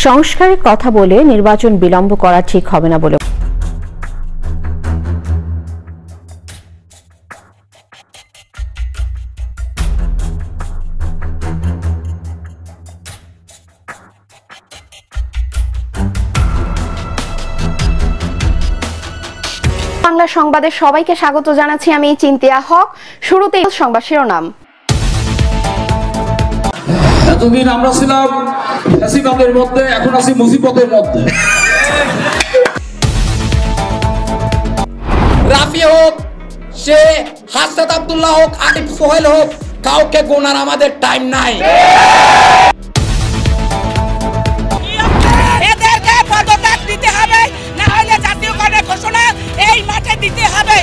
সংস্কারের কথা বলে নির্বাচন বিলম্ব করা ঠিক হবে না বলে বাংলা সংবাদে সবাইকে স্বাগত জানাচ্ছি আমি চিন্তিয়া হক। শুরুতেই সংবাদ শিরোনাম। এতদিন আমরা ছিলাম ফ্যাসিবাদের মধ্যে, এখন আছি মুসিবতের মধ্যে। রাফি হোক, সে হাসনাত আব্দুল্লাহ হোক, আরিফ সোহেল হোক, কাউকে গোনার আমাদের টাইম নাই। এদেরকে পদত্যাগ দিতে হবে, না হলে জাতীয়করণের ঘোষণা এই মাঠে দিতে হবে।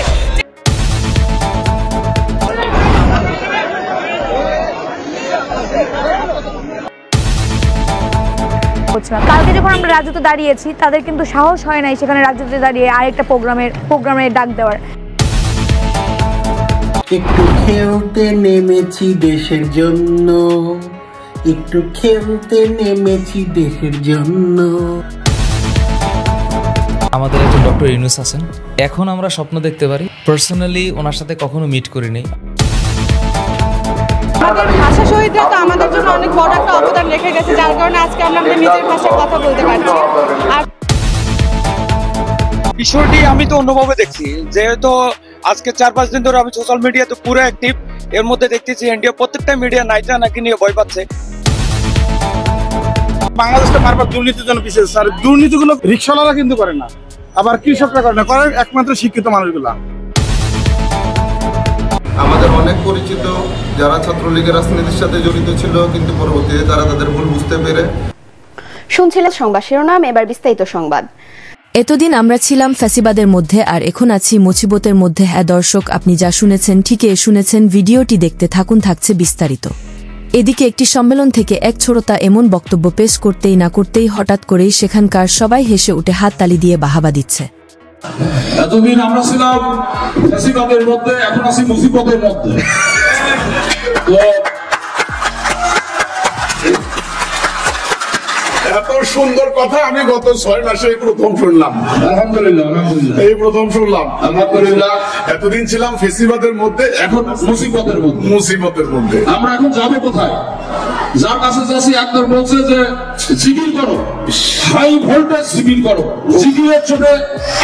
কালকে যখন আমরা রাজুতে দাঁড়িয়েছি, তাদের কিন্তু সাহস হয় নাই সেখানে রাজুতে দাঁড়িয়ে আরেকটা প্রোগ্রামের ডাক দেওয়ার। একটু খেলতে নেমেছি দেশের জন্য, একটু খেলতে নেমেছি দেশের জন্য। আমাদের একজন ডক্টর ইউনুস আছেন, এখন আমরা স্বপ্ন দেখতে পারি। পার্সোনালি ওনার সাথে কখনো মিট করিনি। আমাদের ভাষা শহীদরা তো আমাদের জন্য অনেক বড় একটা অবদান রেখে গেছে, যার কারণে আজকে আমরা আমাদের নিজের ভাষায় কথা বলতে পারছি। আর বিষয়টি আমি তো অন্যভাবে দেখছি, যেহেতু আজকে 4-5 দিন ধরে আমি সোশ্যাল মিডিয়াতে পুরো অ্যাক্টিভ। এর মধ্যে দেখতেছি ইন্ডিয়া প্রত্যেকটা মিডিয়া নাইটা নাকি নিয়ে ভয় পাচ্ছে। বাংলাদেশটা বারবার দুর্নীতির জন্য পিছিয়ে আছে। আর দুর্নীতিগুলো রিকশাওয়ালারা কিন্তু করে না, আবার কৃষকরা করে না, করে একমাত্র শিক্ষিত মানুষগুলা। আমাদের অনেক পরিচিত যারা ছাত্রলীগের রাজনীতির সাথে জড়িত ছিল, কিন্তু পরবর্তীতে তারা তাদের ভুল বুঝতে পেরে। শুনছিলেন সংবাদ শিরোনাম, এবার বিস্তারিত সংবাদ। এতদিন আমরা ছিলাম ফ্যাসিবাদের মধ্যে, আর এখন আছি মুসিবতের মধ্যে। হ্যাঁ দর্শক, আপনি যা শুনেছেন ঠিকই শুনেছেন। ভিডিওটি দেখতে থাকুন, থাকছে বিস্তারিত। এদিকে একটি সম্মেলন থেকে এক ছোড়তা এমন বক্তব্য পেশ করতেই না করতেই হঠাৎ করেই সেখানকার সবাই হেসে উঠে হাততালি দিয়ে বাহাবা দিচ্ছে। এতদিন আমরা ছিলাম ফ্যাসিবাদের মধ্যে, এখন আছি মুসিবতের মধ্যে। এত সুন্দর কথা আমি গত 6 মাসে প্রথম শুনলাম। আলহামদুলিল্লাহ, এই প্রথম শুনলাম। আলহামদুলিল্লাহ। এতদিন ছিলাম ফেসিবাদের মধ্যে, এখন মুসিবতের মধ্যে। আমরা এখন যাবো কোথায়? যার কাছে যাচ্ছি একদম বলছে যে জিগির করো, হাই ভোল্টেজ জিগির করো, জিগিরের চোটে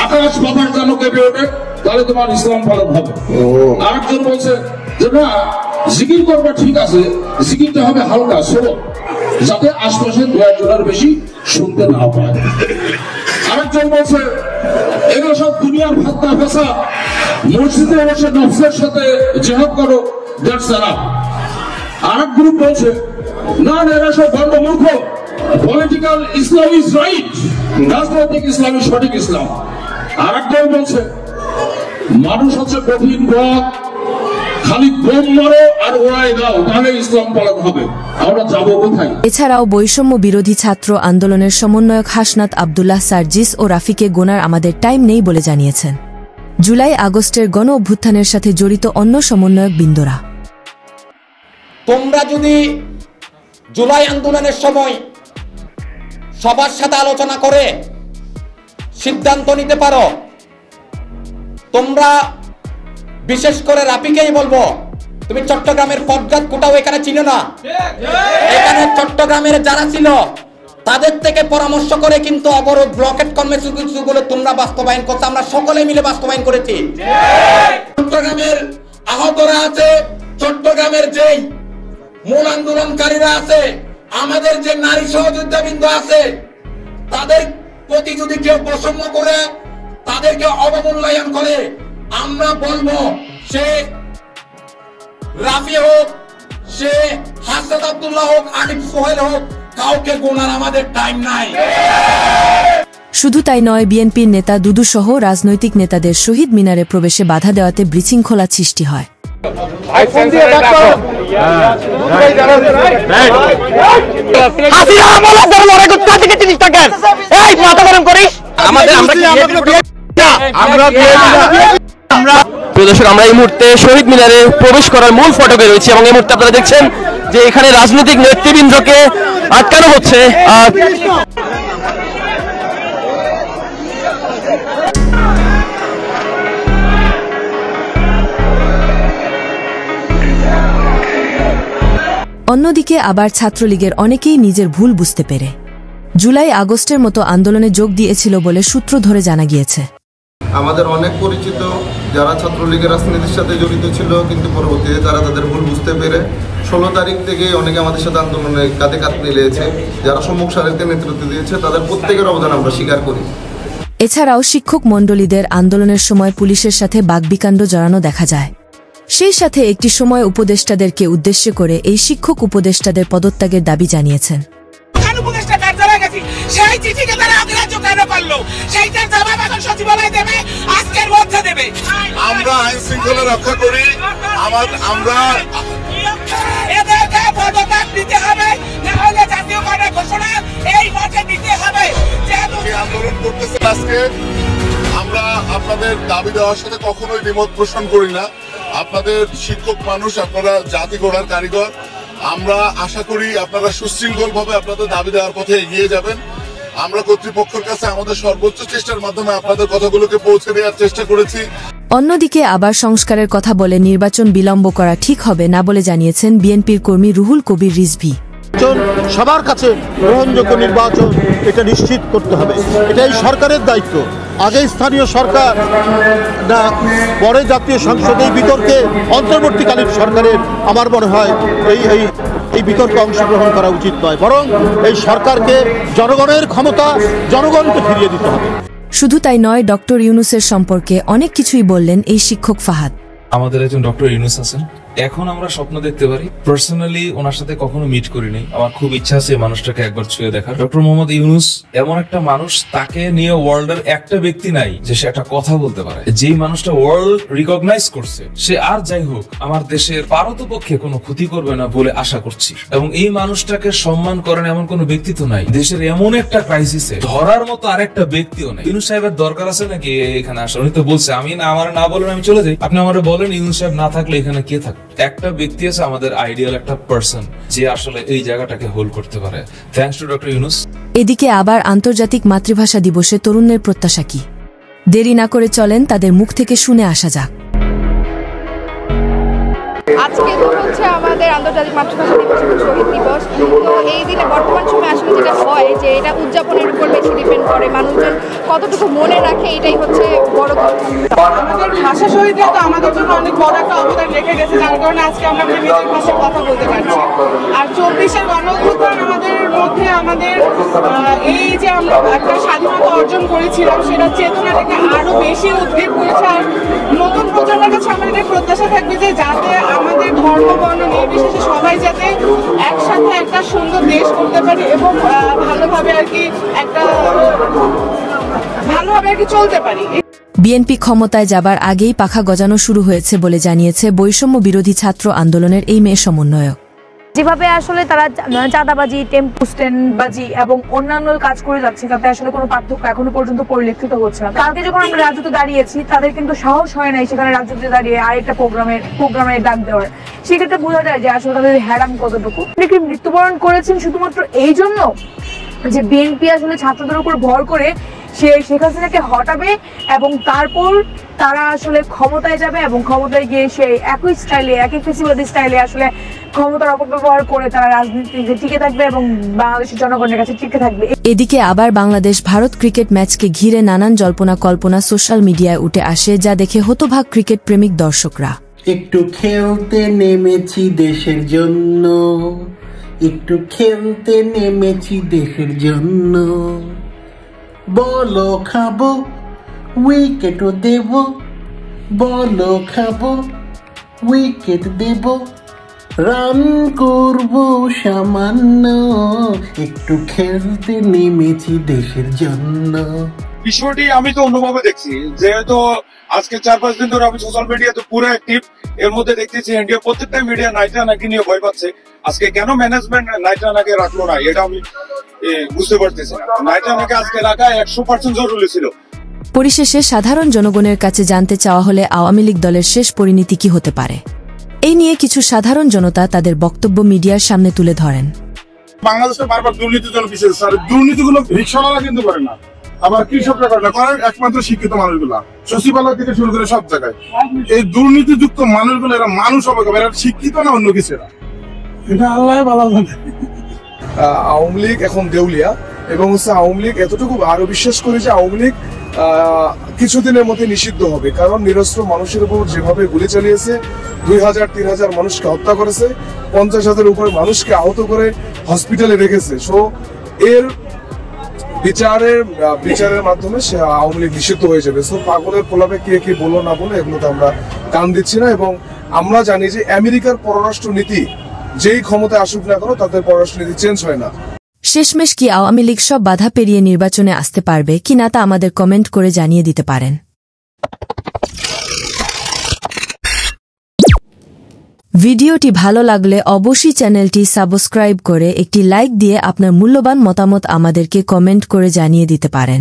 আকাশ বাতাস যেন কেঁপে ওঠে, তাহলে তোমার ইসলাম পালন হবে। আরেকজন বলছে যে না, জিগির করবা ঠিক আছে, জিগিরটা হবে হালকা স্লো, যাতে আশপাশে 2-1 বেশি শুনতে না পায়। আরেকজন বলছে এগুলো সব দুনিয়ার ভাত্তা ফেসা, মসজিদে বসে নফসের সাথে জেহাদ করো, দ্যাটস এনাফ। আরেক গ্রুপ বলছে না না, এরা সব বন্ধ মূর্খ, পলিটিক্যাল ইসলাম ইজ রাইট, রাজনৈতিক ইসলাম ইজ সঠিক ইসলাম। আরেকজন বলছে মানুষ হচ্ছে কঠিন পথ, খালি বোম মারো আর ওড়াই দাও, তাহলে ইসলাম পালন হবে। আমরা যাবো কোথায়? এছাড়াও বৈষম্য বিরোধী ছাত্র আন্দোলনের সমন্বয়ক হাসনাত আব্দুল্লাহ সার্জিস ও রাফিকে গোনার আমাদের টাইম নেই বলে জানিয়েছেন। জুলাই আগস্টের গণ অভ্যুত্থানের সাথে জড়িত অন্য সমন্বয়ক বৃন্দরা, তোমরা যদি জুলাই আন্দোলনের সময় সবার সাথে আলোচনা করে সিদ্ধান্ত নিতে পারো, তোমরা বিশেষ করে রাফিকেই বলবো, তুমি চট্টগ্রামের পদঘাত কোটাও এখানে ছিল না, এখানে চট্টগ্রামের যারা ছিল তাদের থেকে পরামর্শ করে কিন্তু অবরোধ ব্লকেট কর্মসূচিগুলো তোমরা বাস্তবায়ন করতে, আমরা সকলে মিলে বাস্তবায়ন করেছি। চট্টগ্রামের আহতরা আছে, চট্টগ্রামের যেই মূল আন্দোলনকারীরা আছে, আমাদের যে নারী সহযোদ্ধাবৃন্দ আছে, তাদের প্রতি যদি কেউ বৈষম্য করে, তাদেরকে অবমূল্যায়ন করে, আমরা বলবো সে রাফি হোক, সে হাসনাত আব্দুল্লাহ হোক, আরিফ সোহেল হোক, কাউকে গোনার আমাদের টাইম নাই। শুধু তাই নয়, বিএনপির নেতা দুদু সহ রাজনৈতিক নেতাদের শহীদ মিনারে প্রবেশে বাধা দেওয়াতে বিশৃঙ্খলা সৃষ্টি হয়। আমরা প্রিয় দর্শক, আমরা এই মুহূর্তে শহীদ মিনারে প্রবেশ করার মূল ফটকে রয়েছি এবং এই মুহূর্তে আপনারা দেখছেন যে এখানে রাজনৈতিক নেতৃবৃন্দকে আটকানো হচ্ছে। অন্যদিকে আবার ছাত্রলীগের অনেকেই নিজের ভুল বুঝতে পেরে জুলাই আগস্টের মতো আন্দোলনে যোগ দিয়েছিল বলে সূত্র ধরে জানা গিয়েছে। আমাদের অনেক পরিচিত যারা ছাত্রলীগের রাজনীতির সাথে জড়িত ছিল, কিন্তু পরবর্তীতে তারা তাদের ভুল বুঝতে পেরে 16 তারিখ থেকে অনেকে আমাদের সাথে আন্দোলনে কাঁধে কাঁধ মিলিয়েছে। যারা সম্মুখ সারিতে নেতৃত্ব দিয়েছে তাদের প্রত্যেকের অবদান আমরা স্বীকার করি। এছাড়াও শিক্ষক মণ্ডলীদের আন্দোলনের সময় পুলিশের সাথে বাকবিকাণ্ড জড়ানো দেখা যায়। সেই সাথে একটি সময় উপদেষ্টাদেরকে উদ্দেশ্য করে এই শিক্ষক উপদেষ্টাদের পদত্যাগের দাবি জানিয়েছেন। সেই চিঠিকে তারা অগ্রাহ্য কেন করলো, সেইটার জবাব এখন সচিবালয় দেবে, আজকের মধ্যে দেবে। আমরা আইন শৃঙ্খলা রক্ষা করি, আমরা এদেরকে পদত্যাগ দিতে হবে, না হলে জাতীয়করণের ঘোষণা এই মাঠে দিতে হবে। যে আন্দোলন করতেছে আজকে, আমরা আপনাদের দাবি দেওয়ার সাথে কখনোই দ্বিমত পোষণ করি না। আপনাদের শিক্ষক মানুষ, আপনারা জাতি গড়ার কারিগর। আমরা আশা করি আপনারা সুশৃঙ্খল ভাবে আপনাদের দাবি দেওয়ার পথে এগিয়ে যাবেন। আমরা কর্তৃপক্ষের কাছে আমাদের সর্বোচ্চ চেষ্টার মাধ্যমে আপনাদের কথাগুলোকে পৌঁছে দেওয়ার চেষ্টা করেছি। অন্যদিকে আবার সংস্কারের কথা বলে নির্বাচন বিলম্ব করা ঠিক হবে না বলে জানিয়েছেন বিএনপির কর্মী রুহুল কবির রিজভী। সবার কাছে গ্রহণযোগ্য নির্বাচন এটা নিশ্চিত করতে হবে, এটাই সরকারের দায়িত্ব। আগে স্থানীয় সরকার না পরে জাতীয় সংসদে এই বিতর্কে অন্তর্বর্তীকালীন সরকারের আমার মনে হয় এই বিতর্কে অংশগ্রহণ করা উচিত নয়, বরং এই সরকারকে জনগণের ক্ষমতা জনগণকে ফিরিয়ে দিতে হবে। শুধু তাই নয়, ডক্টর ইউনূসের সম্পর্কে অনেক কিছুই বললেন এই শিক্ষক ফাহাদ। আমাদের একজন ডক্টর ইউনূস আছেন, এখন আমরা স্বপ্ন দেখতে পারি। পার্সোনালি ওনার সাথে কখনো মিট করিনি, আমার খুব ইচ্ছা আছে এই মানুষটাকে একবার ছুঁয়ে দেখার। ডক্টর মোহাম্মদ ইউনূস এমন একটা মানুষ, তাকে নিয়ে ওয়ার্ল্ডের একটা ব্যক্তি নাই যে সে একটা কথা বলতে পারে। যেই মানুষটা ওয়ার্ল্ড রিকগনাইজ করছে, সে আর যাই হোক আমার দেশের পারতপক্ষে কোনো ক্ষতি করবে না বলে আশা করছি। এবং এই মানুষটাকে সম্মান করেন এমন কোনো ব্যক্তি তো নাই। দেশের এমন একটা ক্রাইসিসে ধরার মতো আরেকটা ব্যক্তিও নাই। ইউনূস সাহেবের দরকার আছে নাকি এখানে আসা? উনি তো বলছে আমি না, আমার না বলেন আমি চলে যাই। আপনি আমার বলেন ইউনূস সাহেব না থাকলে এখানে কে থাকবে? একটা ব্যক্তি আছে আমাদের আইডিয়াল একটা পারসন, যে আসলে এই জায়গাটাকে হোল্ড করতে পারে। Thanks to doctor Yunus. এদিকে আবার আন্তর্জাতিক মাতৃভাষা দিবসে তরুণদের প্রত্যাশা কি? দেরি না করে চলেন তাদের মুখ থেকে শুনে আসা যাক। আজকে তো হচ্ছে আমাদের আন্তর্জাতিক মাতৃভাষা দিবস এবং শহীদ দিবস। তো এই দিনে বর্তমান সময়ে আসলে যেটা হয় যে এটা উদযাপনের উপর বেশি ডিপেন্ড করে, মানুষজন কতটুকু মনে রাখে, এটাই হচ্ছে বড় কথা। আমাদের ভাষা শহীদরা তো আমাদের জন্য অনেক বড় একটা অবদান রেখে গেছে, যার কারণে আজকে আমরা নিজের ভাষায় কথা বলতে পারছি। আর 24-এর গণঅভ্যুত্থান আমাদের মধ্যে আমাদের এই যে আমরা একটা স্বাধীনতা অর্জন করেছিলাম, সেটা চেতনাটাকে আরো বেশি উদ্বেগ করেছে। আর নতুন প্রজন্মের কাছে আমাদের প্রত্যাশা থাকবে যে যাতে আমাদের ধর্ম বর্ণ নির্বিশেষে সবাই যাতে একসাথে একটা সুন্দর দেশ করতে পারে এবং ভালোভাবে আর কি চলতে পারি। বিএনপি ক্ষমতায় যাবার আগেই পাখা গজানো শুরু হয়েছে বলে জানিয়েছে বৈষম্য বিরোধী ছাত্র আন্দোলনের এই মেয়ে সমন্বয়ক। যেভাবে আসলে তারা চাঁদাবাজি, টেম্পু স্ট্যান্ডবাজি এবং অন্যান্য কাজ করে যাচ্ছে, তাতে আসলে কোনো পার্থক্য এখনো পর্যন্ত পরিলক্ষিত হচ্ছে না। কালকে যখন আমরা রাজুতে দাঁড়িয়েছি, তাদের কিন্তু সাহস হয় নাই সেখানে রাজুতে দাঁড়িয়ে আরেকটা প্রোগ্রামের ডাক দেওয়ার। সেক্ষেত্রে বোঝা যায় যে আসলে তাদের হ্যারাম কতটুকু। মৃত্যুবরণ করেছেন শুধুমাত্র এই জন্য যে বিএনপি আসলে ছাত্রদের উপর ভর করে সে শেখ হাসিনাকে হটাবে এবং তারপর তারা আসলে ক্ষমতায় যাবে এবং ক্ষমতায় গিয়ে সে একই স্টাইলে, একই ফেসিবাদী স্টাইলে আসলে ক্ষমতার অপব্যবহার করে তারা রাজনীতিতে টিকে থাকবে এবং বাংলাদেশের জনগণের কাছে টিকে থাকবে। এদিকে আবার বাংলাদেশ ভারত ক্রিকেট ম্যাচকে ঘিরে নানান জল্পনা কল্পনা সোশ্যাল মিডিয়ায় উঠে আসে, যা দেখে হতবাক ক্রিকেট প্রেমিক দর্শকরা। একটু খেলতে নেমেছি দেশের জন্য, একটু খেলতে নেমেছি দেশের জন্য। বলো খাবো উইকেটও দেব, বলো খাবো উইকেট দেব, রান করব সামান্য, একটু খেলতে নেমেছি দেশের জন্য। বিষয়টি আমি তো অন্যভাবে দেখছি, যেহেতু আজকে 4-5 দিন ধরে আমি সোশ্যাল মিডিয়াতে পুরো অ্যাক্টিভ। এর মধ্যে দেখতেছি ইন্ডিয়া প্রত্যেকটা মিডিয়া নাইট রানাকে নিয়ে ভয় পাচ্ছে। আজকে কেন ম্যানেজমেন্ট নাইট রানাকে রাখলো না, এটা আমি বুঝতে পারতেছি না। নাইট রানাকে আজকে রাখা 100% জরুরি ছিল। পরিশেষে সাধারণ জনগণের কাছে জানতে চাওয়া হলে আওয়ামী লীগ দলের শেষ পরিণতি কি হতে পারে, এই নিয়ে কিছু সাধারণ জনতা তাদের বক্তব্য মিডিয়ার সামনে তুলে ধরেন। বাংলাদেশে বারবার দুর্নীতির জন্য বিশেষ স্যার, দুর্নীতিগুলো রিক্সাওয়ালা কিন্তু করে না, আবার কৃষকরা করে না, করেন একমাত্র শিক্ষিত মানুষগুলা, সচিবালয় থেকে শুরু করে সব জায়গায়। এই দুর্নীতিযুক্ত মানুষগুলো এরা মানুষ হবে, এরা শিক্ষিত না অন্য কিছু, এটা আল্লাহ ভালো জানে। আওয়ামী লীগ এখন দেউলিয়া এবং আওয়ামী লীগ এতটুকু আরো বিশ্বাস করে যে আওয়ামী লীগ কিছুদিনের মধ্যে নিষিদ্ধ হবে, কারণ নিরস্ত্র মানুষের উপর যেভাবে গুলি চালিয়েছে, 2000-3000 মানুষকে হত্যা করেছে, 50,000 উপরে মানুষকে আহত করে হসপিটালে রেখেছে। সো এর বিচারের মাধ্যমে সে আওয়ামী লীগ নিষিদ্ধ হয়ে যাবে। সো পাগলের প্রলাপে কে কি বলো না বলো এগুলোতে আমরা কান দিচ্ছি না, এবং আমরা জানি যে আমেরিকার পররাষ্ট্র নীতি যেই ক্ষমতায় আসুক না কেন তাদের পররাষ্ট্র নীতি চেঞ্জ হয় না। শেষমেশ কি আওয়ামী লীগ সব বাধা পেরিয়ে নির্বাচনে আসতে পারবে কিনা তা আমাদের কমেন্ট করে জানিয়ে দিতে পারেন। ভিডিওটি ভালো লাগলে অবশ্যই চ্যানেলটি সাবস্ক্রাইব করে একটি লাইক দিয়ে আপনার মূল্যবান মতামত আমাদেরকে কমেন্ট করে জানিয়ে দিতে পারেন।